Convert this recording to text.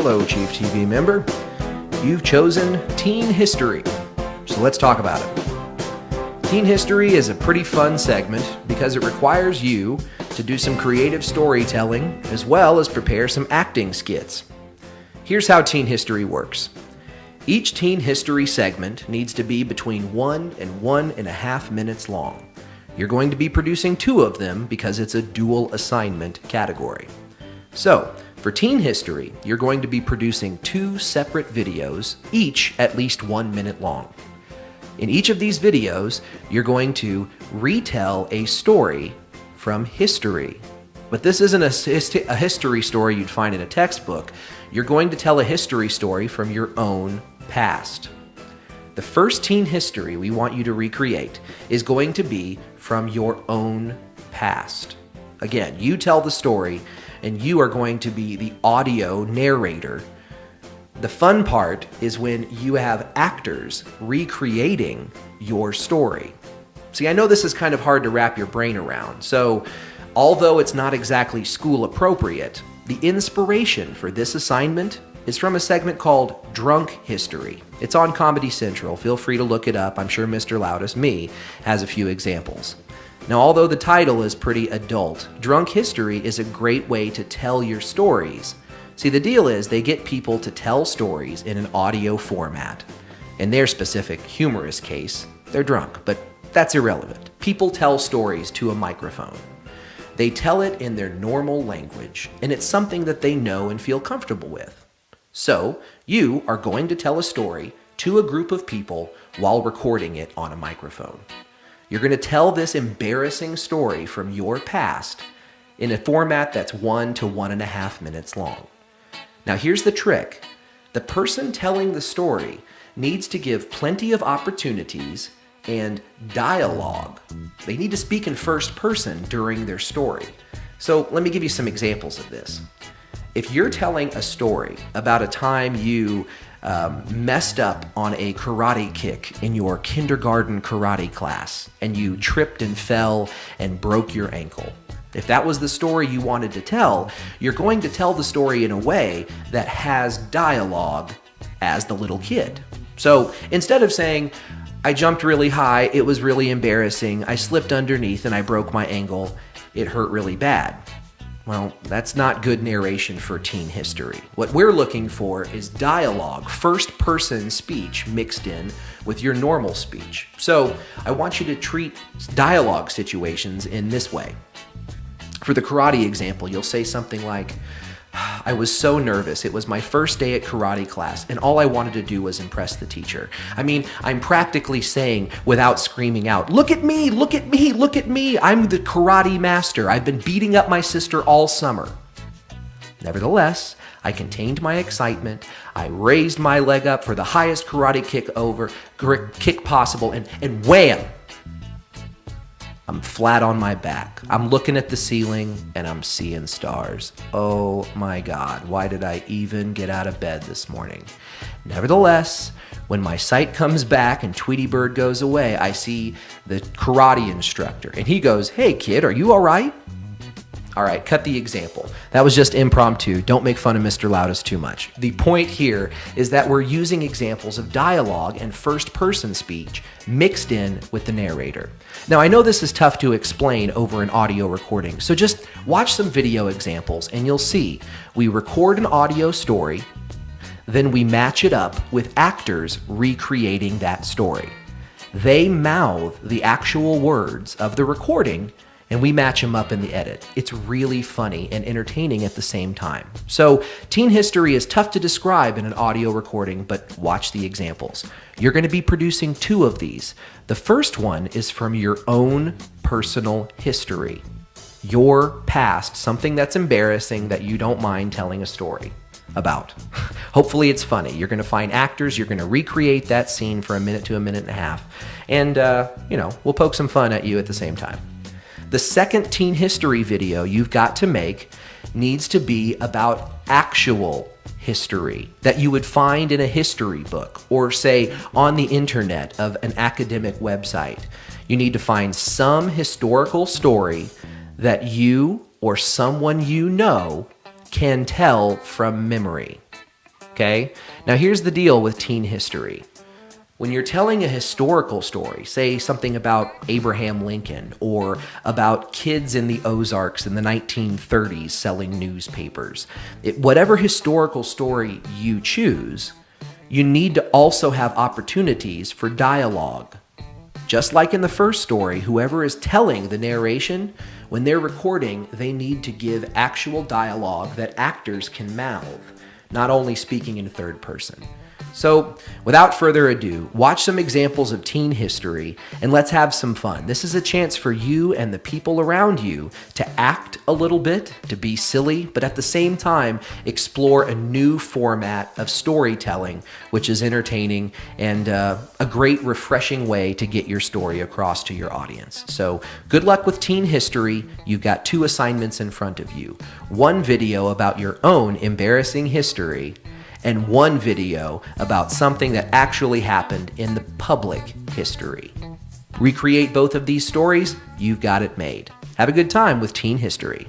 Hello, Chief TV member. You've chosen Teen History, so let's talk about it. Teen History is a pretty fun segment because it requires you to do some creative storytelling as well as prepare some acting skits. Here's how Teen History works. Each Teen History segment needs to be between 1 and 1.5 minutes long. You're going to be producing 2 of them because it's a dual assignment category. So, for Teen History, you're going to be producing 2 separate videos, each at least 1 minute long. In each of these videos, you're going to retell a story from history. But this isn't a history story you'd find in a textbook. You're going to tell a history story from your own past. The first Teen History we want you to recreate is going to be from your own past. Again, you tell the story, and you are going to be the audio narrator. The fun part is when you have actors recreating your story. See, I know this is kind of hard to wrap your brain around, so although it's not exactly school appropriate, the inspiration for this assignment is from a segment called Drunk History. It's on Comedy Central. Feel free to look it up. I'm sure Mr. Loudest Me has a few examples. Now, although the title is pretty adult, Drunk History is a great way to tell your stories. See, the deal is they get people to tell stories in an audio format. In their specific humorous case, they're drunk, but that's irrelevant. People tell stories to a microphone. They tell it in their normal language, and it's something that they know and feel comfortable with. So, you are going to tell a story to a group of people while recording it on a microphone. You're going to tell this embarrassing story from your past in a format that's 1 to 1.5 minutes long. Now here's the trick. The person telling the story needs to give plenty of opportunities and dialogue. They need to speak in first person during their story. So let me give you some examples of this. If you're telling a story about a time you messed up on a karate kick in your kindergarten karate class and you tripped and fell and broke your ankle. If that was the story you wanted to tell, you're going to tell the story in a way that has dialogue as the little kid. So instead of saying, I jumped really high, it was really embarrassing, I slipped underneath and I broke my ankle, it hurt really bad. Well, that's not good narration for Teen History. What we're looking for is dialogue, first-person speech mixed in with your normal speech. So I want you to treat dialogue situations in this way. For the karate example, you'll say something like, I was so nervous. It was my first day at karate class, and all I wanted to do was impress the teacher. I mean, I'm practically saying without screaming out, look at me, look at me, look at me. I'm the karate master. I've been beating up my sister all summer. Nevertheless, I contained my excitement. I raised my leg up for the highest karate kick possible, and wham! I'm flat on my back. I'm looking at the ceiling and I'm seeing stars. Oh my God, why did I even get out of bed this morning? Nevertheless, when my sight comes back and Tweety Bird goes away, I see the karate instructor and he goes, hey kid, are you all right? All right, cut the example. That was just impromptu. Don't make fun of Mr. Loudest too much. The point here is that we're using examples of dialogue and first-person speech mixed in with the narrator. Now, I know this is tough to explain over an audio recording, so just watch some video examples and you'll see. We record an audio story, then we match it up with actors recreating that story. They mouth the actual words of the recording and we match them up in the edit. It's really funny and entertaining at the same time. So, Teen History is tough to describe in an audio recording, but watch the examples. You're going to be producing 2 of these. The first one is from your own personal history. Your past, something that's embarrassing that you don't mind telling a story about. Hopefully it's funny. You're going to find actors, you're going to recreate that scene for 1 minute to 1.5 minutes, and we'll poke some fun at you at the same time. The second Teen History video you've got to make needs to be about actual history that you would find in a history book or, say, on the internet of an academic website. You need to find some historical story that you or someone you know can tell from memory. Okay? Now here's the deal with teen history. When you're telling a historical story, say something about Abraham Lincoln or about kids in the Ozarks in the 1930s selling newspapers, whatever historical story you choose, you need to also have opportunities for dialogue. Just like in the first story, whoever is telling the narration, when they're recording, they need to give actual dialogue that actors can mouth, not only speaking in third person. So, without further ado, watch some examples of teen history and let's have some fun. This is a chance for you and the people around you to act a little bit, to be silly, but at the same time, explore a new format of storytelling, which is entertaining and a great, refreshing way to get your story across to your audience. So, good luck with teen history. You've got 2 assignments in front of you. 1 video about your own embarrassing history, and 1 video about something that actually happened in the public history. Recreate both of these stories, you've got it made. Have a good time with teen history.